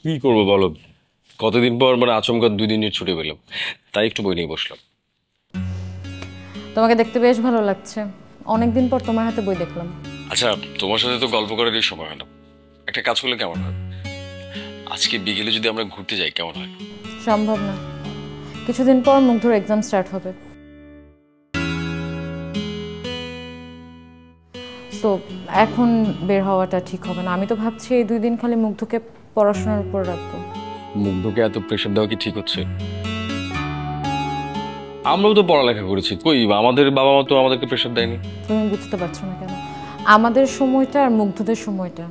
কি করবো বলো, কতদিন পর মানে আচমকা 2 দিনের ছুটি পেলাম, তাই একটু বই নিয়ে বসলাম। তোমাকে দেখতে বেশ ভালো লাগছে, অনেকদিন পর তোমার হাতে বই দেখলাম। আচ্ছা, তোমার সাথে তো গল্প করারই সময় হয় না, একটা কাজ করলে কেমন হয়? আজকে বিকেলে যদি আমরা ঘুরতে যাই কেমন হয়? সম্ভব না, কিছুদিন পর মুগ্ধর এক্সাম স্টার্ট হবে। তো এখন বের হওয়াটা ঠিক হবে না। আমি তো ভাবছি এই 2 দিন খালি মুগ্ধকে পড়াশোনার উপর রাখবো। মুগ্ধকে এত প্রেশার দেওয়া কি ঠিক হচ্ছে? আমরাও তো পড়ালেখা করেছি, কই আমাদের বাবা মা তো আমাদেরকে প্রেশার দেয়নি। তুমি বুঝতে পারছো না কেন? আমাদের সময়টা আর মুগ্ধদের সময়টা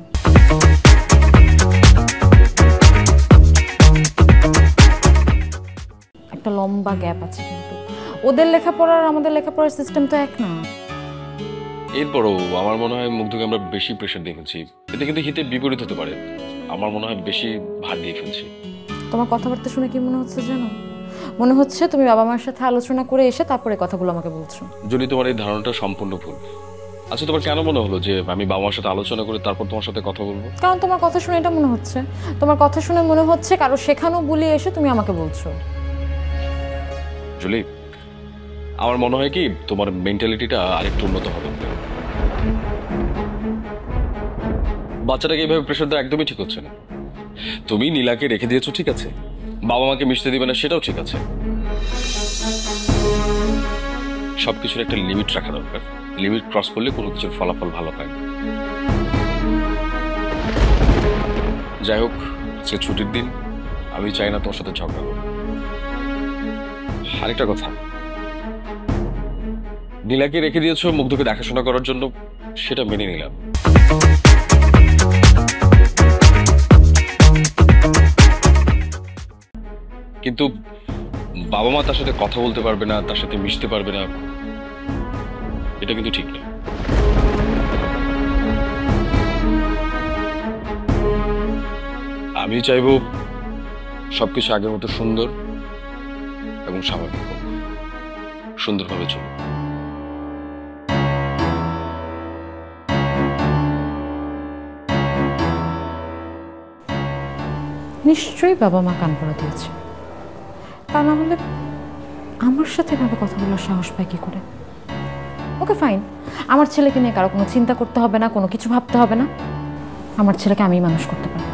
একটা লম্বা গ্যাপ আছে, কিন্তু ওদের লেখাপড়ার আমাদের লেখাপড়ার সিস্টেম তো এক না। এরপরও আমার মনে হয় মুগ্ধকে আমরা বেশি প্রেশার দিয়ে ফেলছি, এতে কিন্তু হিতে বিপরীত হতে পারে। আমার মনে হয় বেশি ভার দিয়ে ফেলছি। তোমার কথাবার্তা শুনে কি মনে হচ্ছে জানো? মনে হচ্ছে তুমি বাবা মার সাথে আলোচনা করে এসে তারপরে কথাগুলো আমাকে বলছো। যদি তোমার এই ধারণাটা সম্পূর্ণ ভুল। আচ্ছা, তোমার কেন মনে হলো যে আমি বাবা মার সাথে আলোচনা করে তারপর তোমার সাথে কথা বলবো? কারণ তোমার কথা শুনে এটা মনে হচ্ছে, তোমার কথা শুনে মনে হচ্ছে কারো শেখানো বলে এসে তুমি আমাকে বলছো। জুলি, আমার মনে হয় কি তোমার মেন্টালিটিটা আরেকটু উন্নত হবে। বাচ্চাটাকে এইভাবে প্রেশার দেওয়া একদমই ঠিক হচ্ছে না। তুমি নীলাকে রেখে দিয়েছো ঠিক আছে, বাবা মাকে মিশতে দিবে না সেটাও ঠিক আছে, সবকিছুর একটা লিমিট রাখা দরকার। লিমিট ক্রস করলে কোনো কিছুর ফলাফল ভালো হয় না। যাই হোক, সে ছুটির দিন, আমি চাই না তোমার সাথে ঝগড়া হোক। আরেকটা কথা, নীলাকে রেখে দিয়েছো মুগ্ধকে দেখাশোনা করার জন্য, সেটা মেনে নিলাম, কিন্তু বাবা মা তার সাথে কথা বলতে পারবে না, তার সাথে মিশতে পারবে না, এটা কিন্তু ঠিক না। আমি চাইবো সবকিছু আগের মতো সুন্দর এবং স্বাভাবিক হোক, সুন্দরভাবে চলুক। নিশ্চয়ই বাবা মা কান পড়া দিয়েছে, তা না হলে আমার সাথে এভাবে কথা বলার সাহস পায় কি করে? ওকে ফাইন, আমার ছেলেকে নিয়ে কারো কোনো চিন্তা করতে হবে না, কোনো কিছু ভাবতে হবে না, আমার ছেলেকে আমিই মানুষ করতে পারবো।